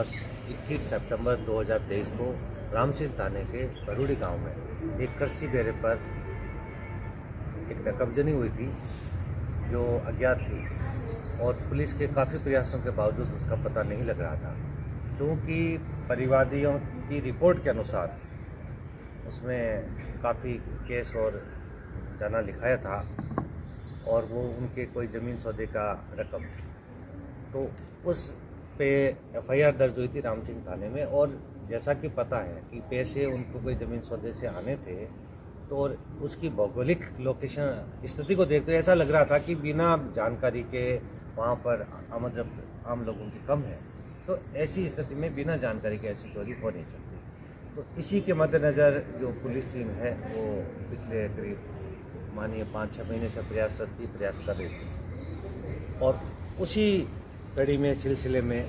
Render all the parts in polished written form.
वर्ष 21 सितंबर 2023 को रामसिंह थाने के बरूडी गांव में एक कृषि बेरे पर एक नकबजनी हुई थी जो अज्ञात थी और पुलिस के काफ़ी प्रयासों के बावजूद उसका पता नहीं लग रहा था। चूँकि परिवादियों की रिपोर्ट के अनुसार उसमें काफ़ी केस और जाना लिखाया था और वो उनके कोई ज़मीन सौदे का रकम, तो उस पे एफआईआर दर्ज हुई थी रामसिंह थाने में। और जैसा कि पता है कि पैसे उनको कोई ज़मीन सौदे से आने थे, तो और उसकी भौगोलिक लोकेशन स्थिति को देखते हुए ऐसा लग रहा था कि बिना जानकारी के वहाँ पर आमद आम लोगों की कम है, तो ऐसी स्थिति में बिना जानकारी के ऐसी चोरी हो नहीं सकती। तो इसी के मद्देनज़र जो पुलिस टीम है वो पिछले करीब मानिए 5-6 महीने से प्रयास कर रही थी और उसी कड़ी में सिलसिले में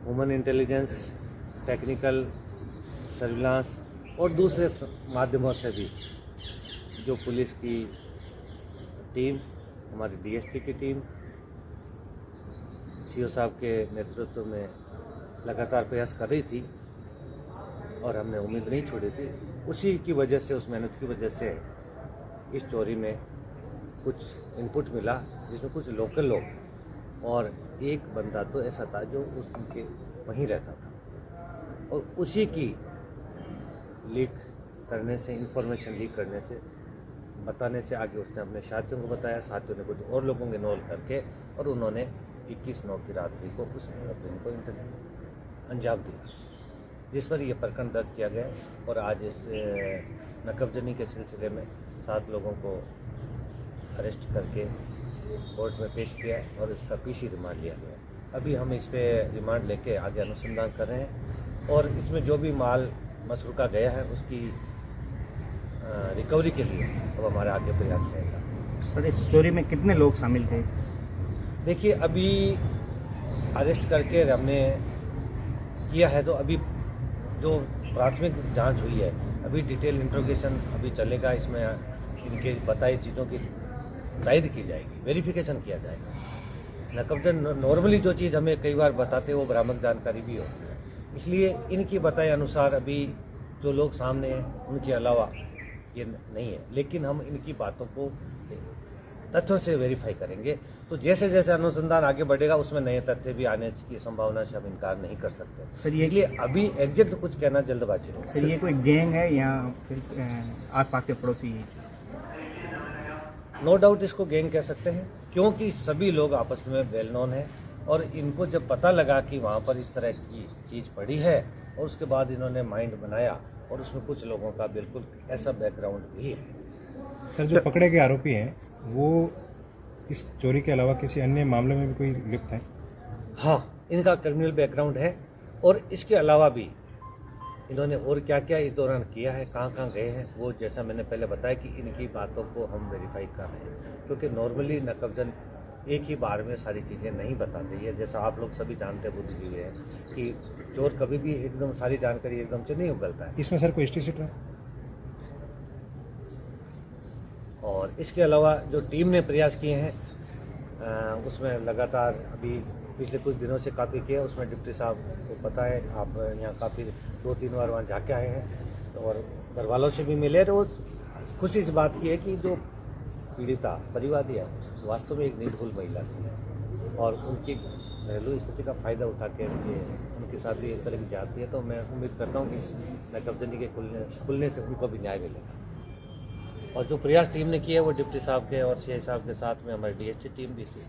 ह्यूमन इंटेलिजेंस, टेक्निकल सर्विलांस और दूसरे माध्यमों से भी जो पुलिस की टीम, हमारी डीएसटी की टीम, सीओ साहब के नेतृत्व में लगातार प्रयास कर रही थी और हमने उम्मीद नहीं छोड़ी थी। उसी की वजह से, उस मेहनत की वजह से इस चोरी में कुछ इनपुट मिला, जिसमें कुछ लोकल लोग और एक बंदा तो ऐसा था जो उनके वहीं रहता था और उसी की लीक करने से, इंफॉर्मेशन लीक करने से, बताने से आगे उसने अपने साथियों को बताया। साथियों ने कुछ और लोगों के इन्वॉल्व करके और उन्होंने 21/9 की रात्रि को उस ऑपरेशन को अंजाम दिया, जिस पर यह प्रकरण दर्ज किया गया और आज इस नकबजनी के सिलसिले में 7 लोगों को अरेस्ट करके कोर्ट में पेश किया और इसका पीसी रिमांड लिया गया। अभी हम इस पे रिमांड लेके आगे अनुसंधान कर रहे हैं और इसमें जो भी माल मसरूका गया है उसकी रिकवरी के लिए अब हमारा आगे प्रयास रहेगा। सर, इस चोरी में कितने लोग शामिल थे? देखिए, अभी अरेस्ट करके हमने किया है, तो अभी जो प्राथमिक जांच हुई है, अभी डिटेल इंट्रोगेशन अभी चलेगा। इसमें इनके बताई चीज़ों की तायद की जाएगी, वेरिफिकेशन किया जाएगा। नकबजन नॉर्मली जो चीज़ हमें कई बार बताते हैं वो भ्रामक जानकारी भी होती है, इसलिए इनकी बताए अनुसार अभी जो लोग सामने हैं उनके अलावा ये नहीं है, लेकिन हम इनकी बातों को तथ्यों से वेरीफाई करेंगे। तो जैसे जैसे अनुसंधान आगे बढ़ेगा उसमें नए तथ्य भी आने की संभावना से हम इनकार नहीं कर सकते। सर, ये इसलिए अभी एग्जैक्ट कुछ कहना जल्दबाजी हो। सर, ये कोई गैंग है या फिर आसपास के पड़ोसी? नो डाउट इसको गैंग कह सकते हैं, क्योंकि सभी लोग आपस में वेल नोन है और इनको जब पता लगा कि वहाँ पर इस तरह की चीज़ पड़ी है और उसके बाद इन्होंने माइंड बनाया और उसमें कुछ लोगों का बिल्कुल ऐसा बैकग्राउंड भी है। सर, जो पकड़े गए आरोपी हैं वो इस चोरी के अलावा किसी अन्य मामले में भी कोई लिप्त है? हाँ, इनका क्रिमिनल बैकग्राउंड है और इसके अलावा भी इन्होंने और क्या क्या इस दौरान किया है, कहाँ कहाँ गए हैं, वो जैसा मैंने पहले बताया कि इनकी बातों को हम वेरीफाई कर रहे हैं, क्योंकि नॉर्मली नकबजन एक ही बार में सारी चीज़ें नहीं बताते है। जैसा आप लोग सभी जानते हैं, बुद्धिजीवी हैं, कि चोर कभी भी एकदम सारी जानकारी एकदम से नहीं उगलता है। इसमें सर कोई हिस्ट्री शीट है? और इसके अलावा जो टीम ने प्रयास किए हैं उसमें लगातार अभी पिछले कुछ दिनों से काफ़ी किया। उसमें डिप्टी साहब को पता है, आप यहाँ काफ़ी 2-3 बार वहाँ जाके आए हैं और घर वालों से भी मिले। तो खुशी इस बात की है कि जो पीड़िता परिवादी है वास्तव में एक निर्भुल महिला थी और उनकी घरेलू स्थिति का फ़ायदा उठा के उनके साथ भी एक तरह की जाती है। तो मैं उम्मीद करता हूँ कि इस नकबजनी के खुलने से उनको भी न्याय मिलेगा। और जो प्रयास टीम ने किया है वो डिप्टी साहब के और सीआई साहब के साथ में हमारी डीएसटी टीम भी थी।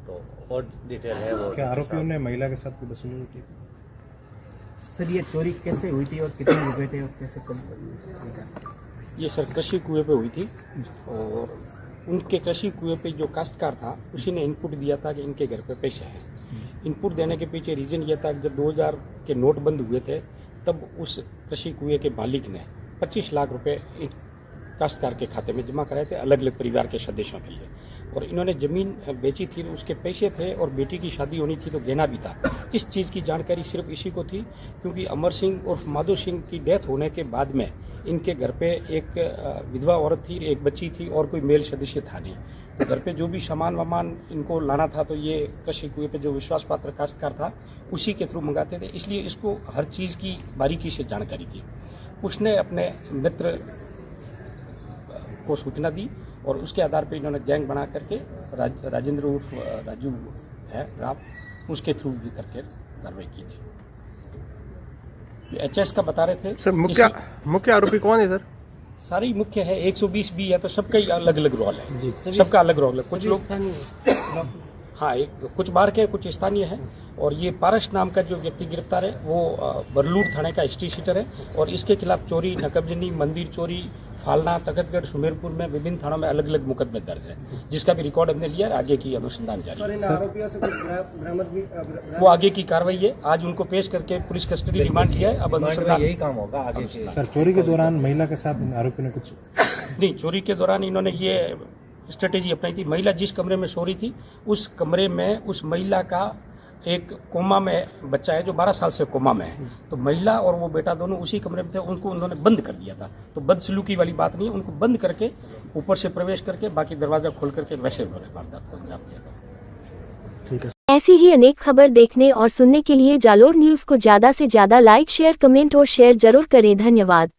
तो और डिटेल है वो। क्या आरोपियों ने महिला के साथ कोई वसूली की? सर, ये चोरी कैसे हुई थी और कितने रुपए थे और कैसे कब? ये सर कृषि कुएं पे हुई थी और उनके कृषि कुएं पे जो काश्तकार था उसी ने इनपुट दिया था कि इनके घर पे पैसे हैं। इनपुट देने के पीछे रीज़न ये था कि जब 2000 के नोट बंद हुए थे तब उस कृषि कुएं के मालिक ने 25 लाख रुपए काश्तकार के खाते में जमा कराए थे, अलग अलग परिवार के सदस्यों के लिए। और इन्होंने ज़मीन बेची थी, उसके पैसे थे और बेटी की शादी होनी थी तो गहना भी था। इस चीज़ की जानकारी सिर्फ इसी को थी, क्योंकि अमर सिंह और माधो सिंह की डेथ होने के बाद में इनके घर पे एक विधवा औरत थी, एक बच्ची थी और कोई मेल सदस्य था नहीं। तो घर पे जो भी सामान वामान इनको लाना था तो ये कृषि कुएं पे जो विश्वास पात्र काश्तकार था उसी के थ्रू मंगाते थे, इसलिए इसको हर चीज़ की बारीकी से जानकारी थी। उसने अपने मित्र को सूचना दी और उसके आधार पर इन्होंने गैंग बना करके राजेंद्र उर्फ राजू है राम, उसके थ्रू भी करके कार्रवाई की थी। एचएस का बता रहे थे सर। मुख्य आरोपी कौन है सर? सारी मुख्य है, 120 भी है, तो सबका ही अलग अलग रोल है, सबका अलग रोल है। कुछ लोग हाँ, कुछ बाहर के, कुछ स्थानीय है। और ये पारस नाम का जो व्यक्ति गिरफ्तार है वो बरलूर थाने का हिस्ट्री शीटर है और इसके खिलाफ चोरी, नकबजनी, मंदिर चोरी, फालना, तखतगढ़, सुमेरपुर में विभिन्न थानों में अलग अलग मुकदमे दर्ज है, जिसका भी रिकॉर्ड हमने लिया है। आगे की अनुसंधान जारी है। आरोपियों से कुछ बरामद भी वो आगे की कार्रवाई है। आज उनको पेश करके पुलिस कस्टडी रिमांड लिया है। अब अनुसंधान यही काम होगा आगे के। सर, चोरी के दौरान महिला के साथ आरोपी ने कुछ नहीं, चोरी के दौरान इन्होंने ये स्ट्रेटेजी अपनाई थी। महिला जिस कमरे में सो रही थी उस कमरे में उस महिला का एक कोमा में बच्चा है जो 12 साल से कोमा में है, तो महिला और वो बेटा दोनों उसी कमरे में थे। उनको उन्होंने बंद कर दिया था, तो बदसलूकी वाली बात नहीं है। उनको बंद करके ऊपर से प्रवेश करके बाकी दरवाजा खोल करके वैसे उन्होंने वारदात को अंजाम दिया था। ठीक है। ऐसी ही अनेक खबर देखने और सुनने के लिए जालोर न्यूज़ को ज़्यादा से ज़्यादा लाइक, शेयर, कमेंट और शेयर जरूर करें। धन्यवाद।